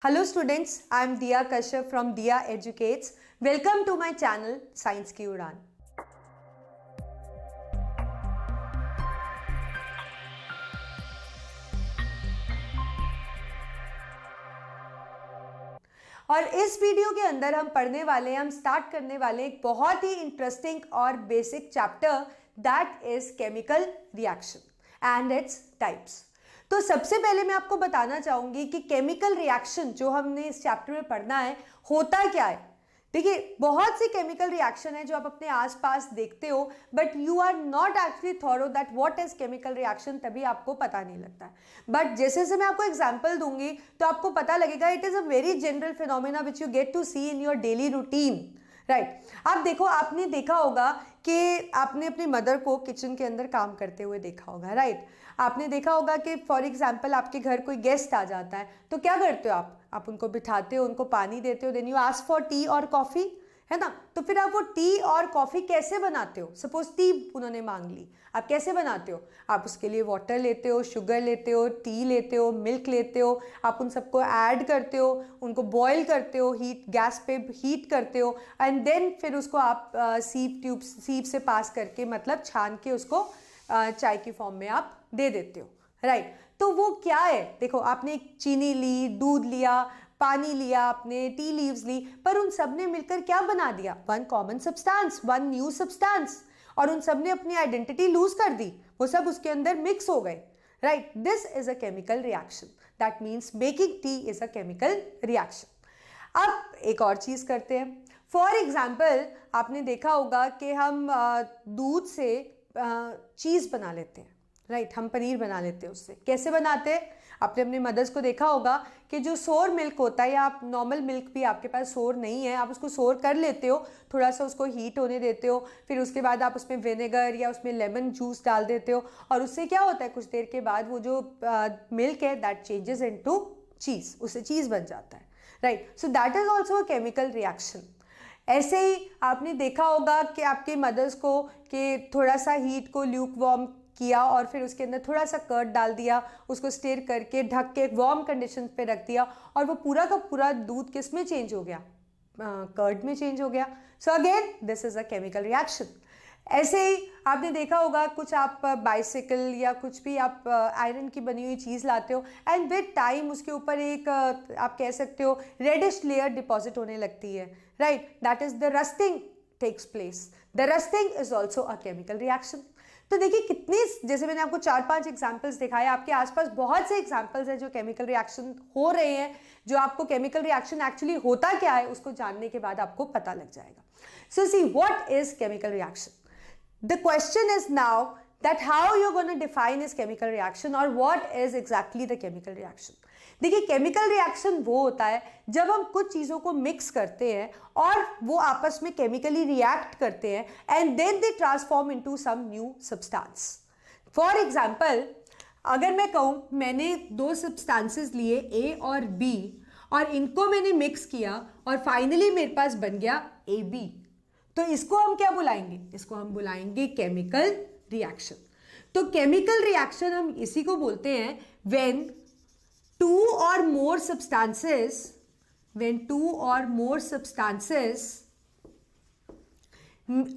Hello students, I am Diya Kashyap from Diya Educates. Welcome to my channel Science की उड़ान। और इस video के अंदर हम पढ़ने वाले हैं, हम स्टार्ट करने वाले एक बहुत ही इंटरेस्टिंग और basic chapter that is chemical reaction and its types. तो सबसे पहले मैं आपको बताना चाहूंगी कि केमिकल रिएक्शन जो हमने इस चैप्टर में पढ़ना है होता क्या है। देखिए, बहुत सी केमिकल रिएक्शन है जो आप अपने आसपास देखते हो, but you are not actually thorough that what is chemical reaction, तभी आपको पता नहीं लगता है। बट जैसे जैसे मैं आपको एग्जांपल दूंगी तो आपको पता लगेगा it is a very general phenomena which you get to see in your daily routine, right. आप देखो, आपने देखा होगा कि आपने अपनी मदर को किचन के अंदर काम करते हुए देखा होगा, राइट। आपने देखा होगा कि फॉर एग्जाम्पल आपके घर कोई गेस्ट आ जाता है तो क्या करते हो आप उनको बिठाते हो, उनको पानी देते हो, then you ask for tea और कॉफ़ी, है ना। तो फिर आप वो टी और कॉफ़ी कैसे बनाते हो? सपोज टी उन्होंने मांग ली, आप कैसे बनाते हो? आप उसके लिए वाटर लेते हो, शुगर लेते हो, टी लेते हो, मिल्क लेते हो, आप उन सबको ऐड करते हो, उनको बॉईल करते हो, हीट गैस पे हीट करते हो, एंड देन फिर उसको आप सीप से पास करके, मतलब छान के उसको चाय की फॉर्म में आप दे देते हो, राइट। तो वो क्या है? देखो, आपने चीनी ली, दूध लिया, पानी लिया, आपने टी लीव्स ली, पर उन सब ने मिलकर क्या बना दिया? One common substance, one new substance, और उन सब ने अपनी आइडेंटिटी लूज कर दी, वो सब उसके अंदर मिक्स हो गए, right. This is a chemical reaction, that means making tea is a chemical reaction. अब एक और चीज करते हैं। फॉर एग्जाम्पल, आपने देखा होगा कि हम दूध से चीज बना लेते हैं, राइट। हम पनीर बना लेते हैं उससे। कैसे बनाते हैं? आपने अपने मदर्स को देखा होगा कि जो सोर मिल्क होता है, या आप नॉर्मल मिल्क भी, आपके पास सोर नहीं है, आप उसको सोर कर लेते हो, थोड़ा सा उसको हीट होने देते हो, फिर उसके बाद आप उसमें विनेगर या उसमें लेमन जूस डाल देते हो, और उससे क्या होता है, कुछ देर के बाद वो जो मिल्क है दैट चेंजेस इनटू चीज़, उससे चीज़ बन जाता है, right. So that is also a chemical reaction. ऐसे ही आपने देखा होगा कि आपके मदर्स को कि थोड़ा सा हीट को ल्यूक वार्म किया और फिर उसके अंदर थोड़ा सा कर्ड डाल दिया, उसको स्टिर करके ढक के वार्म कंडीशन पे रख दिया, और वो पूरा का पूरा दूध किस में चेंज हो गया? कर्ड में चेंज हो गया। So again this is a chemical reaction. ऐसे ही आपने देखा होगा, कुछ आप बाइसिकल या कुछ भी आप आयरन की बनी हुई चीज़ लाते हो, एंड विद टाइम उसके ऊपर एक आप कह सकते हो रेडिश लेयर डिपॉजिट होने लगती है, right. That is the rusting takes place. The rusting is also a chemical reaction. तो देखिए, कितनी, जैसे मैंने आपको 4-5 एग्जाम्पल्स दिखाए, आपके आसपास बहुत से एग्जाम्पल्स हैं जो केमिकल रिएक्शन हो रहे हैं, जो आपको केमिकल रिएक्शन एक्चुअली होता क्या है उसको जानने के बाद आपको पता लग जाएगा। So see what is chemical reaction. The question is now that how you're going to define is chemical reaction or what is exactly the chemical reaction. देखिए, केमिकल रिएक्शन वो होता है जब हम कुछ चीज़ों को मिक्स करते हैं और वो आपस में केमिकली रिएक्ट करते हैं, and then they transform into some new substance. For example, अगर मैं कहूँ मैंने दो सब्सटेंसेस लिए A और B, और इनको मैंने मिक्स किया और फाइनली मेरे पास बन गया AB, तो इसको हम क्या बुलाएंगे? इसको हम बुलाएंगे केमिकल रिएक्शन। तो केमिकल रिएक्शन हम इसी को बोलते हैं when two or more substances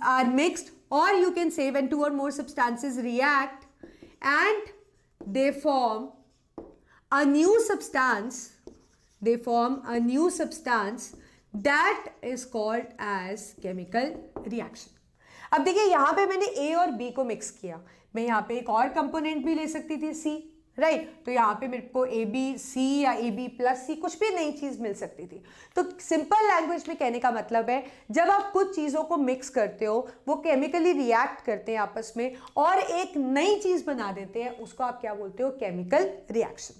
are mixed, or you can say when two or more substances react and they form a new substance, That is called as chemical reaction. अब देखिए, यहां पे मैंने A और B को mix किया, मैं यहां पे एक और कंपोनेंट भी ले सकती थी C, राइट। तो यहां पे मेरे को ABC या AB प्लस C कुछ भी नई चीज मिल सकती थी। तो सिंपल लैंग्वेज में कहने का मतलब है, जब आप कुछ चीजों को मिक्स करते हो, वो केमिकली रिएक्ट करते हैं आपस में और एक नई चीज बना देते हैं, उसको आप क्या बोलते हो? Chemical reaction,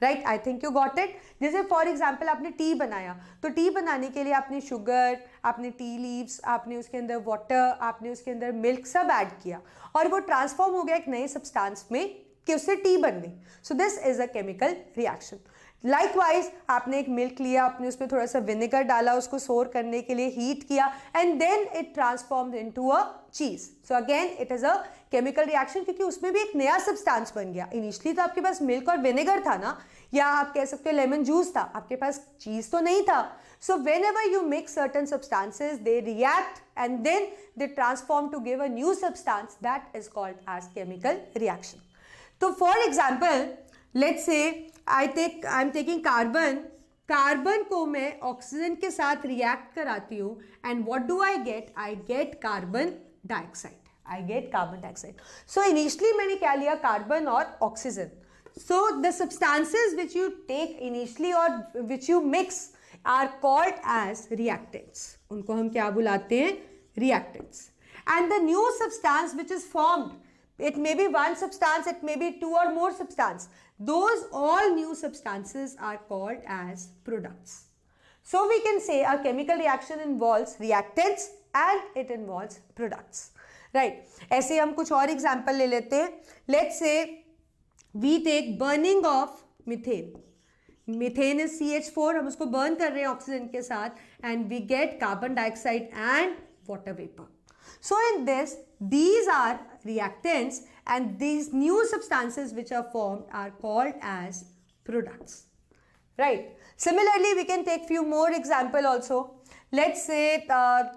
right. I think you got it. जैसे फॉर एग्जाम्पल आपने टी बनाया, तो टी बनाने के लिए आपने शुगर, आपने टी लीव्स, आपने उसके अंदर वाटर, आपने उसके अंदर मिल्क सब ऐड किया, और वो ट्रांसफॉर्म हो गया एक नए सब्सटेंस में कि उससे टी बन गई. So this is a chemical reaction. Likewise आपने एक मिल्क लिया, आपने उसमें थोड़ा सा विनेगर डाला उसको सोर करने के लिए, हीट किया, and then it transformed into a cheese. So again it is a chemical reaction, क्योंकि उसमें भी एक नया सब्सटेंस बन गया. इनिशियली तो आपके पास मिल्क और विनेगर था ना, या आप कह सकते हो लेमन जूस था, आपके पास चीज तो नहीं था. So whenever you mix certain substances they react and then they transform to give a new substance, that is called as chemical reaction. तो for example let's say I am taking carbon को मैं oxygen के साथ react कराती हूँ, and what do I get carbon dioxide. So initially मैंने क्या लिया, कार्बन और oxygen. So the substances which you take initially or which you mix are called as reactants. उनको हम क्या बुलाते हैं, reactants. And the new substance which is formed, it may be one substance, it may be two or more substance, those all new substances are called as products. So we can say a chemical reaction involves reactants and it involves products, right? ऐसे हम कुछ और example ले लेते हैं. Let's say we take burning of methane. Methane is CH4, हम उसको burn कर रहे हैं ऑक्सीजन के साथ, and we get carbon dioxide and water vapor. So in this, these are reactants and these new substances which are formed are called as products, right? Similarly, we can take few more example also. Let's say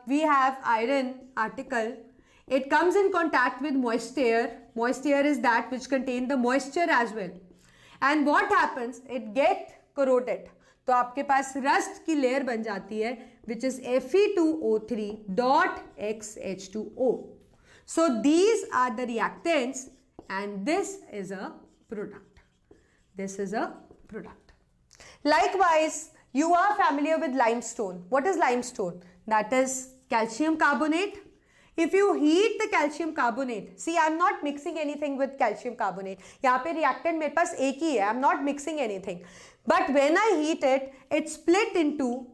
we have iron article. It comes in contact with moisture. Moisture is that which contain the moisture as well. And what happens? It get corroded. तो आपके पास rust की layer बन जाती है which is Fe2O3 dot XH2O. So these are the reactants and this is a product. This is a product. Likewise, you are familiar with limestone. What is limestone? That is calcium carbonate. If you heat the calcium carbonate, see I am not mixing anything with calcium carbonate. यहाँ पे reactant मेरे पास एक ही है, I am not mixing anything. But when I heat it, it split into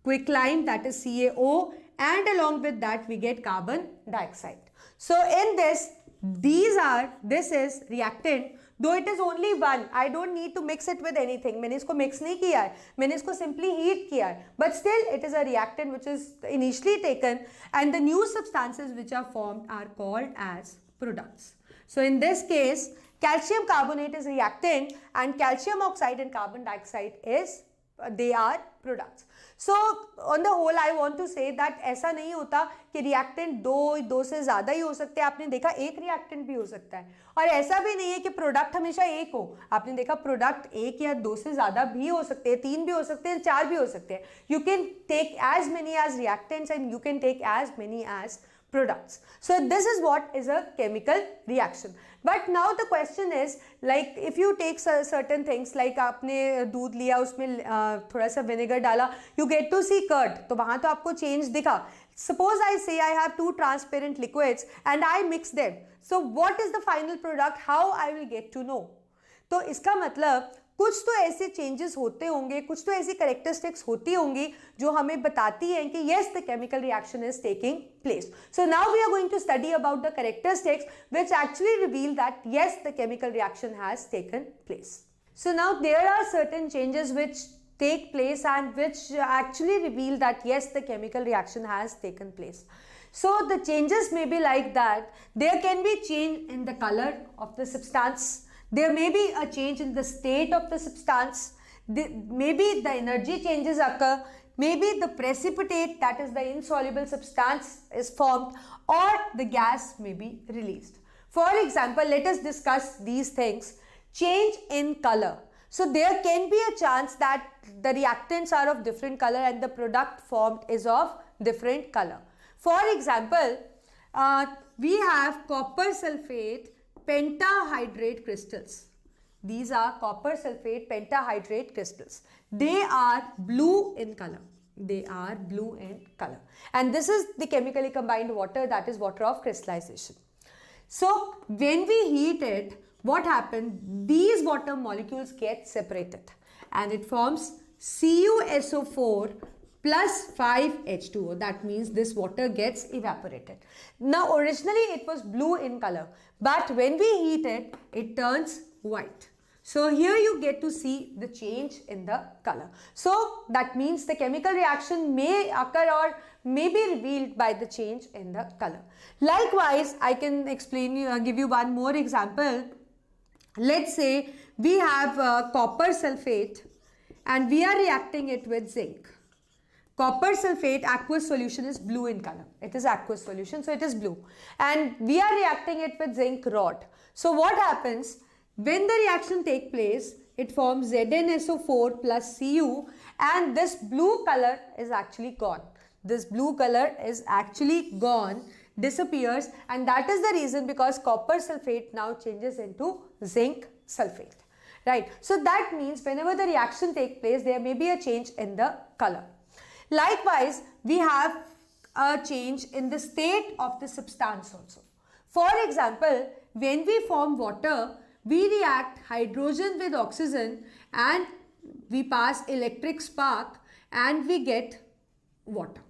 quicklime, that is CaO, and along with that we get carbon dioxide. So in this, this is reactant, though it is only one. I don't need to mix it with anything. मैंने इसको mix नहीं किया है, मैंने इसको simply heat किया है. But still it is a reactant which is initially taken, and the new substances which are formed are called as products. So in this case, calcium carbonate is reactant and calcium oxide and carbon dioxide they are products. So on the whole I want to say that ऐसा नहीं होता कि reactant दो से ज़्यादा ही हो सकते हैं. आपने देखा एक reactant भी हो सकता है, और ऐसा भी नहीं है कि product हमेशा एक हो. आपने देखा product एक या दो से ज़्यादा भी हो सकते हैं, तीन भी हो सकते हैं, चार भी हो सकते हैं. You can take as many as reactants and you can take as many as products. So this is what is a chemical reaction. But now the question is, like if you take certain things, like आपने दूध लिया, उसमें थोड़ा सा vinegar डाला, you get to see curd, तो वहाँ तो आपको change दिखा. Suppose I say I have two transparent liquids and I mix them. So what is the final product? How I will get to know? तो इसका मतलब कुछ तो ऐसे चेंजेस होते होंगे, कुछ तो ऐसी कैरेक्टरिस्टिक्स होती होंगी जो हमें बताती हैं कि yes, the chemical reaction is taking place. So now we are going to study about the characteristics which actually reveal that yes, the chemical reaction has taken place. So now there are certain changes which take place and which actually reveal that yes, the chemical reaction has taken place. So the changes may be like that. There can be change in the color of the substance. There may be a change in the state of the substance. Maybe the energy changes occur. Maybe the precipitate, that is the insoluble substance, is formed, or the gas may be released. For example, let us discuss these things. Change in color. So there can be a chance that the reactants are of different color and the product formed is of different color. For example, we have copper sulfate pentahydrate crystals. These are copper sulfate pentahydrate crystals. They are blue in color. They are blue in color. And this is the chemically combined water, that is water of crystallization. So when we heat it, what happens? These water molecules get separated and it forms CuSO4 plus 5H2O. That means this water gets evaporated. Now originally it was blue in color, but when we heat it, it turns white. So here you get to see the change in the color. So that means the chemical reaction may occur or may be revealed by the change in the color. Likewise, I can give you one more example. Let's say we have copper sulfate and we are reacting it with zinc. Copper sulfate aqueous solution is blue in color. It is aqueous solution, so it is blue. And we are reacting it with zinc rod. So what happens? When the reaction takes place, it forms ZnSO4 plus Cu, and this blue color is actually gone. This blue color is actually gone, disappears, and that is the reason because copper sulfate now changes into zinc sulfate. Right. So that means whenever the reaction takes place, there may be a change in the color. Likewise, we have a change in the state of the substance also. For example, when we form water, we react hydrogen with oxygen and we pass electric spark and we get water.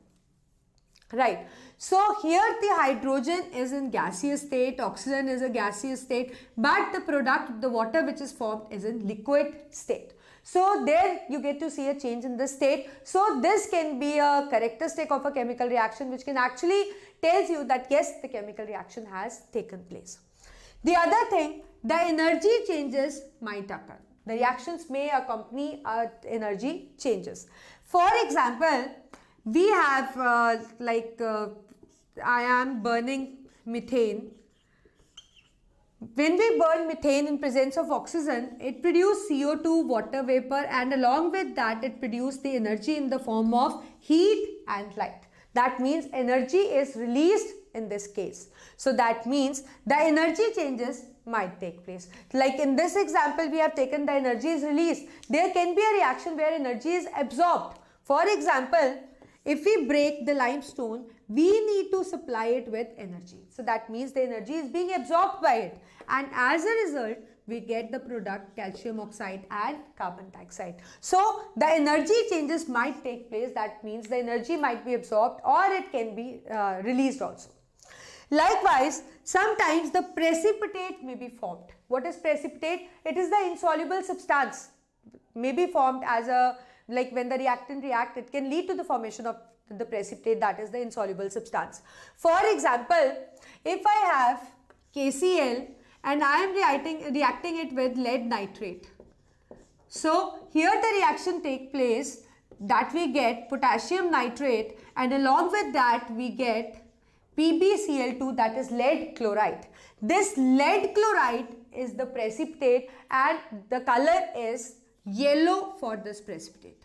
Right. So here the hydrogen is in gaseous state, oxygen is a gaseous state, but the product, the water which is formed, is in liquid state. So there you get to see a change in the state. So this can be a characteristic of a chemical reaction which can actually tells you that yes, the chemical reaction has taken place. The other thing, the energy changes might occur. The reactions may accompany energy changes. For example, we have I am burning methane. When we burn methane in presence of oxygen, it produces CO2, water vapor, and along with that it produces the energy in the form of heat and light. That means energy is released in this case. So that means the energy changes might take place. Like in this example, we have taken the energy is released. There can be a reaction where energy is absorbed. For example, if we break the limestone, we need to supply it with energy. So that means the energy is being absorbed by it. And as a result, we get the product calcium oxide and carbon dioxide. So the energy changes might take place. That means the energy might be absorbed or it can be released also. Likewise, sometimes the precipitate may be formed. What is precipitate? It is the insoluble substance. May be formed as a, like when the reactant react, it can lead to the formation of the precipitate, that is the insoluble substance. For example, if I have KCl and I am reacting it with lead nitrate. So here the reaction takes place that we get potassium nitrate, and along with that we get PbCl2, that is lead chloride. This lead chloride is the precipitate and the color is yellow for this precipitate.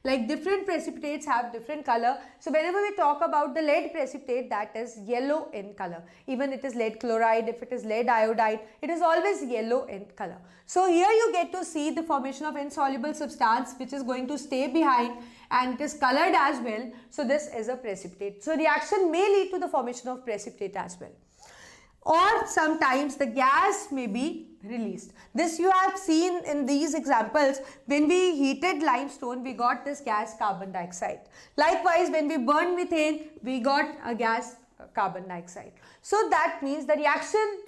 Like different precipitates have different color. So whenever we talk about the lead precipitate, that is yellow in color. Even it is lead chloride, if it is lead iodide, it is always yellow in color. So here you get to see the formation of insoluble substance which is going to stay behind and it is colored as well. So this is a precipitate. So reaction may lead to the formation of precipitate as well. Or sometimes the gas may be released. This you have seen in these examples. When we heated limestone, we got this gas carbon dioxide. Likewise, when we burned methane, we got a gas carbon dioxide. So that means the reaction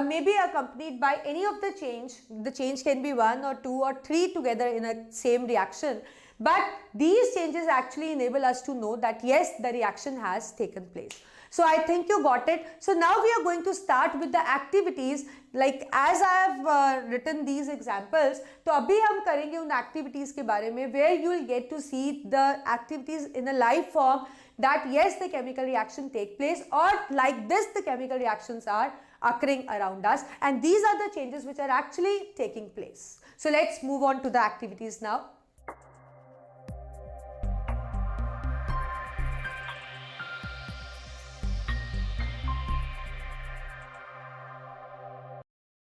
may be accompanied by any of the change. The change can be 1 or 2 or 3 together in a same reaction. But these changes actually enable us to know that yes, the reaction has taken place. So I think you got it. So now we are going to start with the activities. Like as I have written these examples, तो अभी हम करेंगे उन activities के बारे में where you will get to see the activities in a live form, that yes, the chemical reaction take place, or like this the chemical reactions are occurring around us, and these are the changes which are actually taking place. So let's move on to the activities now.